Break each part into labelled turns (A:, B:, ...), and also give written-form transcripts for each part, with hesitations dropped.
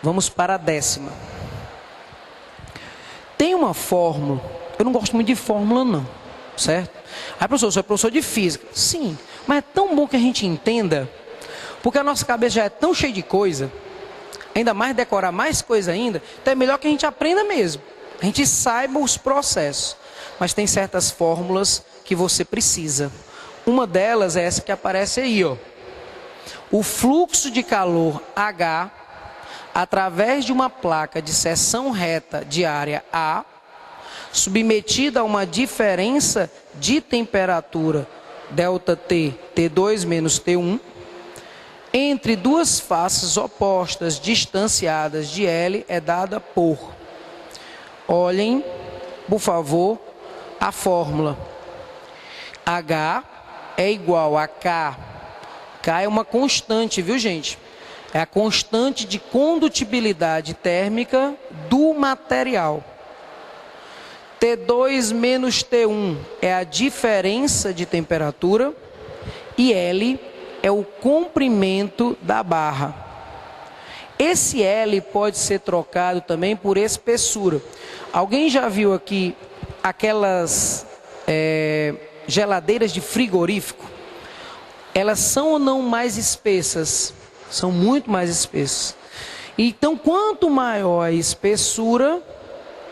A: Vamos para a 10ª. Tem uma fórmula, eu não gosto muito de fórmula não, certo? Aí, professor, você é professor de física. Sim, mas é tão bom que a gente entenda, porque a nossa cabeça já é tão cheia de coisa, ainda mais decorar mais coisa ainda, então é melhor que a gente aprenda mesmo, a gente saiba os processos. Mas tem certas fórmulas que você precisa. Uma delas é essa que aparece aí, ó. O fluxo de calor H através de uma placa de seção reta de área A, submetida a uma diferença de temperatura ΔT, T2 menos T1, entre duas faces opostas distanciadas de L é dada por. Olhem, por favor, a fórmula. H é igual a K. K é uma constante, viu, gente? É a constante de condutibilidade térmica do material. T2 menos T1 é a diferença de temperatura e L é o comprimento da barra. Esse L pode ser trocado também por espessura. Alguém já viu aqui aquelas geladeiras de frigorífico? Elas são ou não mais espessas? São muito mais espessas. Então, quanto maior a espessura,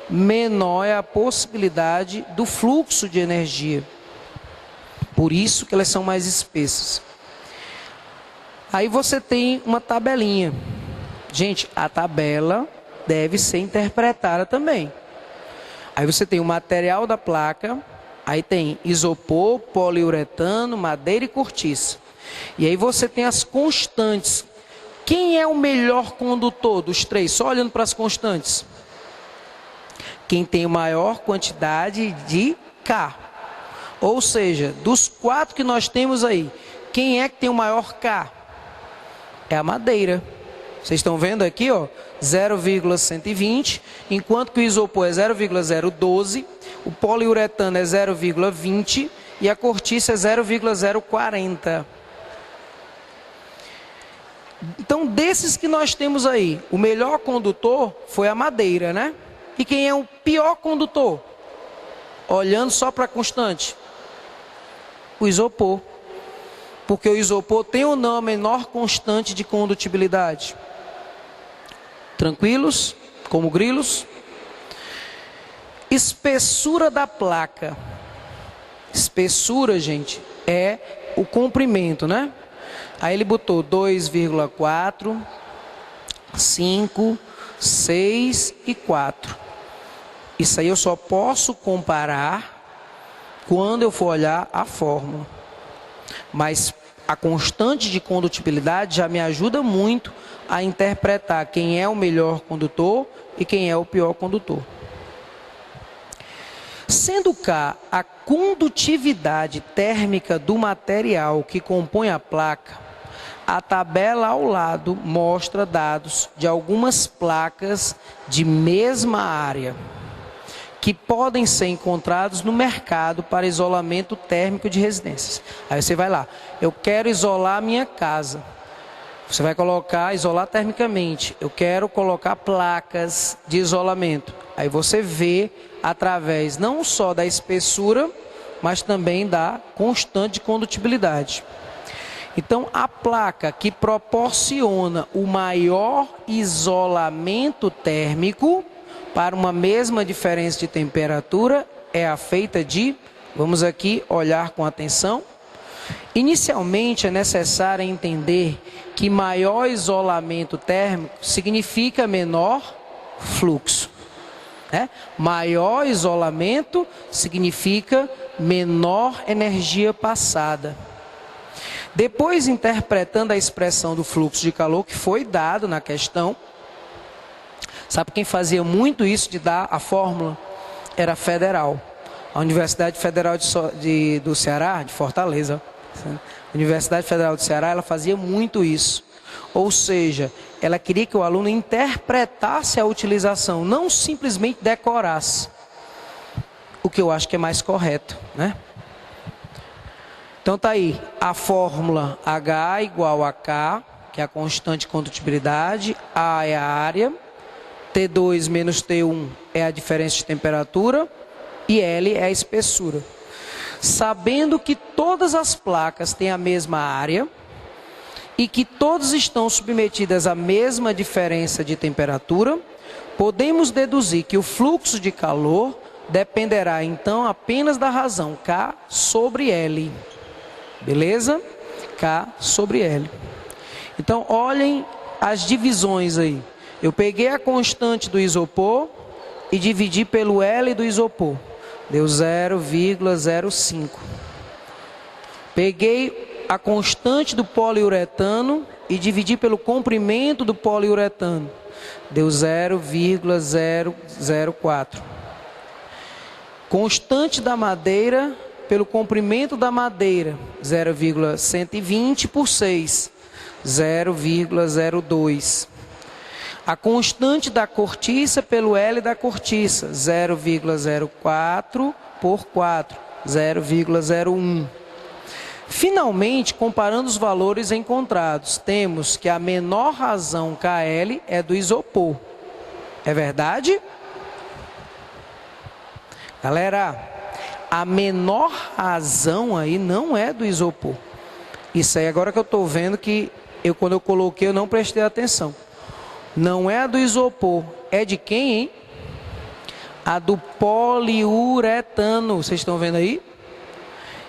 A: menor é a possibilidade do fluxo de energia. Por isso que elas são mais espessas. Aí você tem uma tabelinha. Gente, a tabela deve ser interpretada também. Aí você tem o material da placa, aí tem isopor, poliuretano, madeira e cortiça. E aí você tem as constantes. Quem é o melhor condutor dos três? Só olhando para as constantes. Quem tem a maior quantidade de K. Ou seja, dos 4 que nós temos aí, quem é que tem o maior K? É a madeira. Vocês estão vendo aqui, ó, 0,120, enquanto que o isopor é 0,012, o poliuretano é 0,20 e a cortiça é 0,040. Então, desses que nós temos aí, o melhor condutor foi a madeira, né? E quem é o pior condutor? Olhando só para a constante. O isopor. Porque o isopor tem ou não a menor constante de condutibilidade? Tranquilos? Como grilos? Espessura da placa. Espessura, gente, é o comprimento, né? Aí ele botou 2,4, 5, 6 e 4. Isso aí eu só posso comparar quando eu for olhar a fórmula. Mas a constante de condutibilidade já me ajuda muito a interpretar quem é o melhor condutor e quem é o pior condutor. Sendo K a condutividade térmica do material que compõe a placa, a tabela ao lado mostra dados de algumas placas de mesma área, que podem ser encontrados no mercado para isolamento térmico de residências. Aí você vai lá, eu quero isolar a minha casa. Você vai colocar, isolar termicamente. Eu quero colocar placas de isolamento. Aí você vê através não só da espessura, mas também da constante de condutibilidade. Então, a placa que proporciona o maior isolamento térmico para uma mesma diferença de temperatura é a feita de, vamos aqui olhar com atenção. Inicialmente é necessário entender que maior isolamento térmico significa menor fluxo. Né? Maior isolamento significa menor energia passada. Depois, interpretando a expressão do fluxo de calor que foi dado na questão, sabe quem fazia muito isso de dar a fórmula? Era a Federal. A Universidade Federal do Ceará, de Fortaleza. A Universidade Federal do Ceará, ela fazia muito isso. Ou seja, ela queria que o aluno interpretasse a utilização, não simplesmente decorasse. O que eu acho que é mais correto, né? Então tá aí, a fórmula H igual a K, que é a constante de condutibilidade, A é a área, T2 menos T1 é a diferença de temperatura e L é a espessura. Sabendo que todas as placas têm a mesma área e que todas estão submetidas à mesma diferença de temperatura, podemos deduzir que o fluxo de calor dependerá então apenas da razão K sobre L. Beleza? K sobre L. Então, olhem as divisões aí. Eu peguei a constante do isopor e dividi pelo L do isopor. Deu 0,05. Peguei a constante do poliuretano e dividi pelo comprimento do poliuretano. Deu 0,004. Constante da madeira pelo comprimento da madeira, 0,120 por 6, 0,02. A constante da cortiça pelo L da cortiça, 0,04 por 4, 0,01. Finalmente, comparando os valores encontrados, temos que a menor razão KL é do isopor. É verdade? Galera, a menor razão aí não é do isopor. Isso aí agora que eu estou vendo que quando eu coloquei eu não prestei atenção. Não é a do isopor. É de quem, hein? A do poliuretano. Vocês estão vendo aí?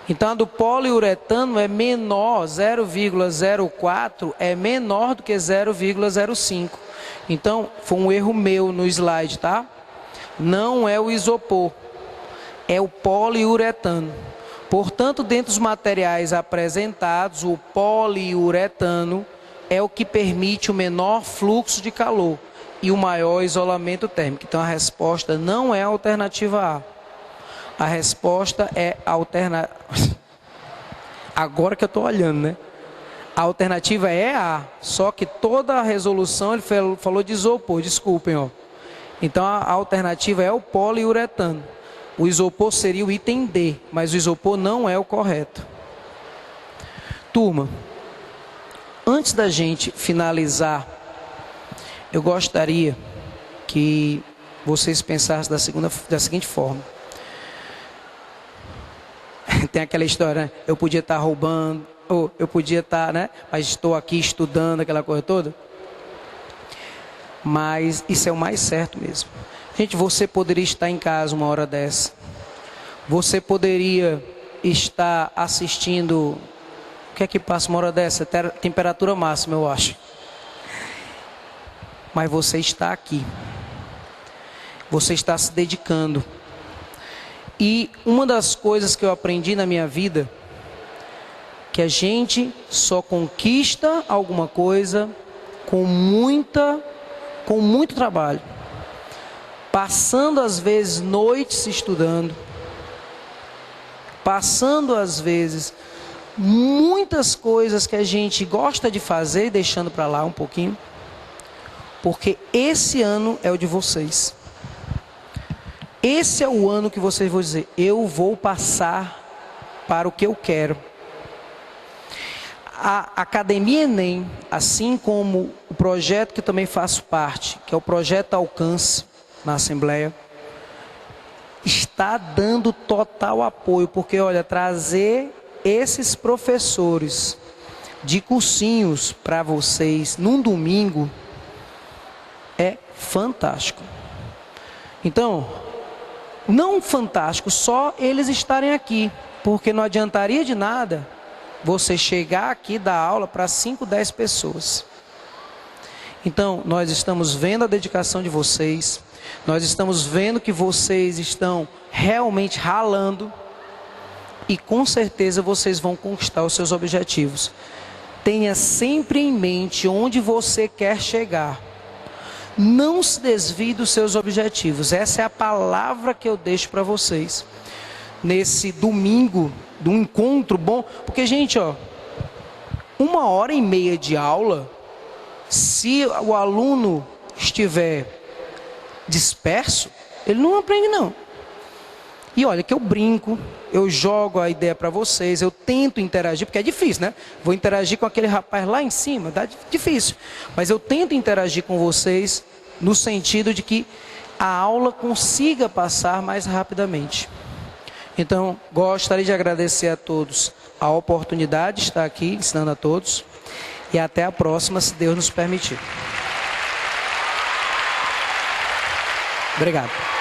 A: Então a do poliuretano é menor, 0,04 é menor do que 0,05. Então foi um erro meu no slide, tá? Não é o isopor, é o poliuretano. Portanto, dentre os materiais apresentados, o poliuretano é o que permite o menor fluxo de calor e o maior isolamento térmico. Então a resposta não é a alternativa A. A resposta é a alternativa. Agora que eu estou olhando, né? A alternativa é A, só que toda a resolução ele falou de isopor, desculpem, ó. Então a alternativa é o poliuretano. O isopor seria o item D, mas o isopor não é o correto. Turma, antes da gente finalizar, eu gostaria que vocês pensassem da seguinte forma. Tem aquela história, né? Eu podia estar roubando, ou eu podia estar, né? Mas estou aqui estudando, aquela coisa toda. Mas isso é o mais certo mesmo. Gente, você poderia estar em casa uma hora dessa. Você poderia estar assistindo. O que é que passa uma hora dessa? Temperatura máxima, eu acho. Mas você está aqui. Você está se dedicando. E uma das coisas que eu aprendi na minha vida, que a gente só conquista alguma coisa com muito trabalho. Passando às vezes noites estudando, passando às vezes muitas coisas que a gente gosta de fazer e deixando para lá um pouquinho, porque esse ano é o de vocês. Esse é o ano que vocês vão dizer, eu vou passar para o que eu quero. A Academia Enem, assim como o projeto que eu também faço parte, que é o Projeto Alcance na Assembleia, está dando total apoio, porque olha, trazer esses professores de cursinhos para vocês num domingo é fantástico. Então, não fantástico só eles estarem aqui, porque não adiantaria de nada você chegar aqui e dar aula para 5, 10 pessoas. Então, nós estamos vendo a dedicação de vocês, nós estamos vendo que vocês estão realmente ralando e com certeza vocês vão conquistar os seus objetivos. Tenha sempre em mente onde você quer chegar. Não se desvie dos seus objetivos. Essa é a palavra que eu deixo para vocês. Nesse domingo, de um encontro bom. Porque, gente, ó, 1h30 de aula, se o aluno estiver disperso, ele não aprende, não. E olha que eu brinco, eu jogo a ideia para vocês, eu tento interagir, porque é difícil, né? Vou interagir com aquele rapaz lá em cima, dá difícil. Mas eu tento interagir com vocês no sentido de que a aula consiga passar mais rapidamente. Então, gostaria de agradecer a todos a oportunidade de estar aqui ensinando a todos. E até a próxima, se Deus nos permitir. Obrigado.